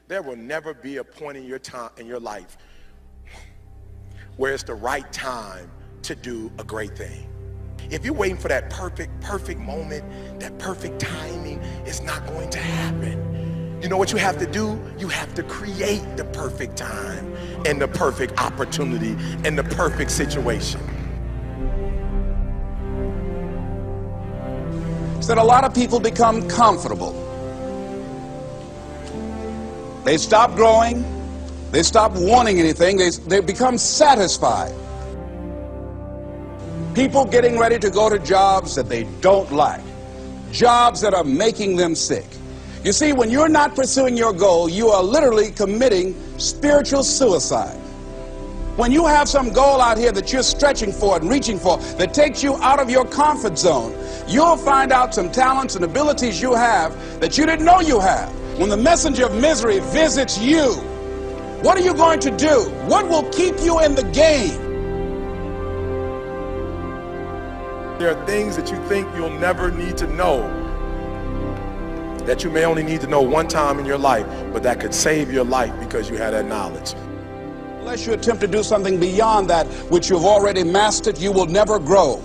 There will never be a point in your time in your life where it's the right time to do a great thing. If you're waiting for that perfect moment, that perfect timing, it's not going to happen. You know what you have to do? You have to create the perfect time and the perfect opportunity and the perfect situation. So that a lot of people become comfortable. They stop growing. They stop wanting anything. They become satisfied. People getting ready to go to jobs that they don't like. Jobs that are making them sick. You see, when you're not pursuing your goal, you are literally committing spiritual suicide. When you have some goal out here that you're stretching for and reaching for that takes you out of your comfort zone, you'll find out some talents and abilities you have that you didn't know you have. When the messenger of misery visits you, what are you going to do? What will keep you in the game? There are things that you think you'll never need to know, that you may only need to know one time in your life, but that could save your life because you had that knowledge. Unless you attempt to do something beyond that which you've already mastered, you will never grow.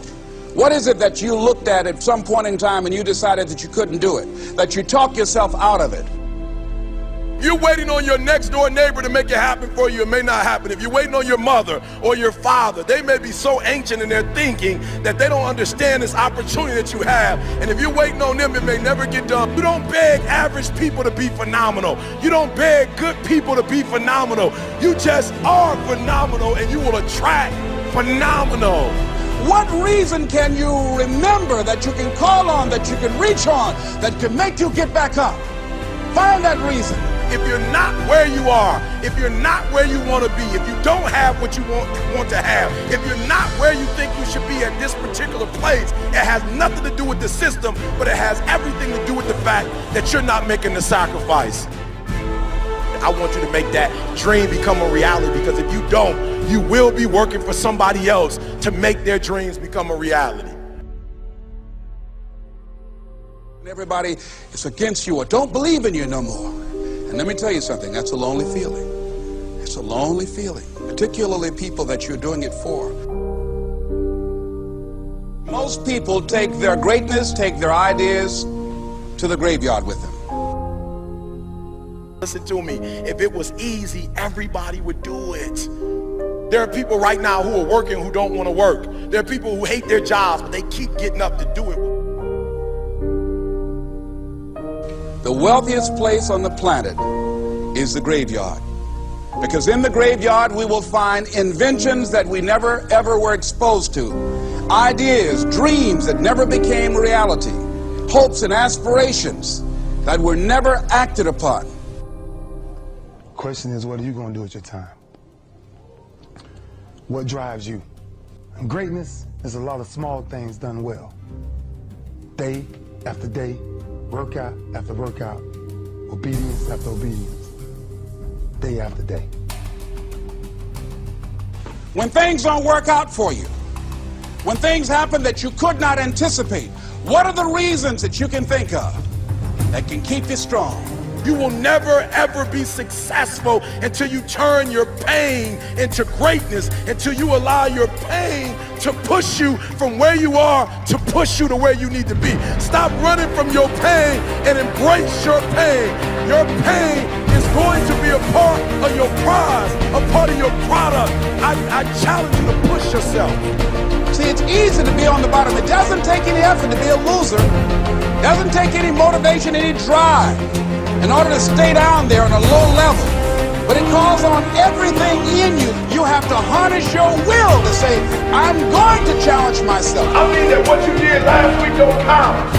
What is it that you looked at some point in time and you decided that you couldn't do it, that you talked yourself out of it? You're waiting on your next door neighbor to make it happen for you. It may not happen. If you're waiting on your mother or your father, they may be so ancient in their thinking that they don't understand this opportunity that you have. And if you're waiting on them, it may never get done. You don't beg average people to be phenomenal. You don't beg good people to be phenomenal. You just are phenomenal, and you will attract phenomenal. What reason can you remember that you can call on, that you can reach on, that can make you get back up? Find that reason. If you're not where you are, if you're not where you want to be, if you don't have what you want to have, if you're not where you think you should be at this particular place, it has nothing to do with the system, but it has everything to do with the fact that you're not making the sacrifice. I want you to make that dream become a reality, because if you don't, you will be working for somebody else to make their dreams become a reality. Everybody is against you or don't believe in you no more. And let me tell you something, that's a lonely feeling. It's a lonely feeling, particularly people that you're doing it for. Most people take their greatness, take their ideas to the graveyard with them. Listen to me, if it was easy, everybody would do it. There are people right now who are working who don't want to work. There are people who hate their jobs, but they keep getting up to do it. The wealthiest place on the planet is the graveyard. Because in the graveyard we will find inventions that we never ever were exposed to. Ideas, dreams that never became reality. Hopes and aspirations that were never acted upon. Question is, what are you going to do with your time? What drives you? And greatness is a lot of small things done well. Day after day, workout after workout, obedience after obedience, day after day. When things don't work out for you, when things happen that you could not anticipate, what are the reasons that you can think of that can keep you strong? You will never ever be successful until you turn your pain into greatness, until you allow your pain to push you from where you are to push you to where you need to be. Stop running from your pain and embrace your pain. Your pain is going to be a part of your prize, a part of your product. I challenge you to push yourself. See, it's easy to be on the bottom. It doesn't take any effort to be a loser. It doesn't take any motivation, any drive in order to stay down there on a low level. But it calls on everything in you. You have to harness your will to say, I'm going to challenge myself. I mean that what you did last week don't count.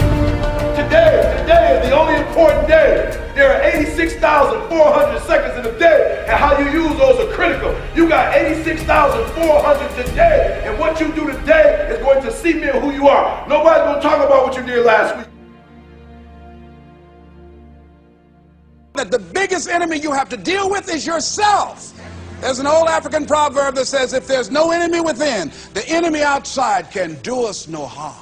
Today is the only important day. There are 86,400 seconds in a day, and how you use those are critical. You got 86,400 today, and what you do today is going to cement who you are. Nobody's going to talk about what you did last week. That the biggest enemy you have to deal with is yourself. There's an old African proverb that says, if there's no enemy within, the enemy outside can do us no harm.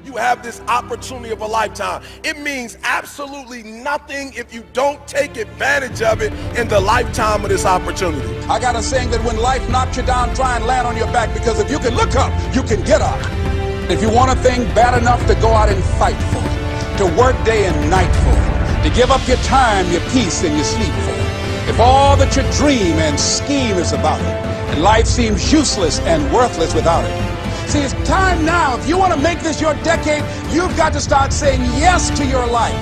You you have this opportunity of a lifetime. It means absolutely nothing if you don't take advantage of it in the lifetime of this opportunity. I got a saying that when life knocks you down, try and land on your back, because if you can look up, you can get up. If you want a thing bad enough to go out and fight for it, to work day and night for it, to give up your time, your peace, and your sleep for it, if all that you dream and scheme is about it, and life seems useless and worthless without it. See, it's time now. If you want to make this your decade, you've got to start saying yes to your life.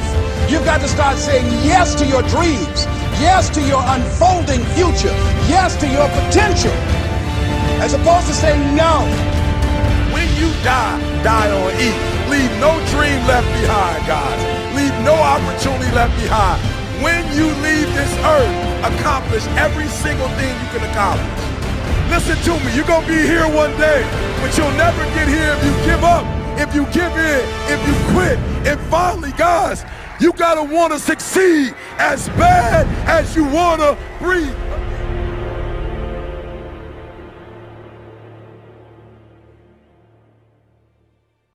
You've got to start saying yes to your dreams, yes to your unfolding future, yes to your potential, as opposed to saying no. When you die, die on E. Leave no dream left behind, guys. Leave no opportunity left behind. When you leave this earth, accomplish every single thing you can accomplish. Listen to me, you're going to be here one day, but you'll never get here if you give up, if you give in, if you quit. And finally, guys, you got to want to succeed as bad as you want to breathe.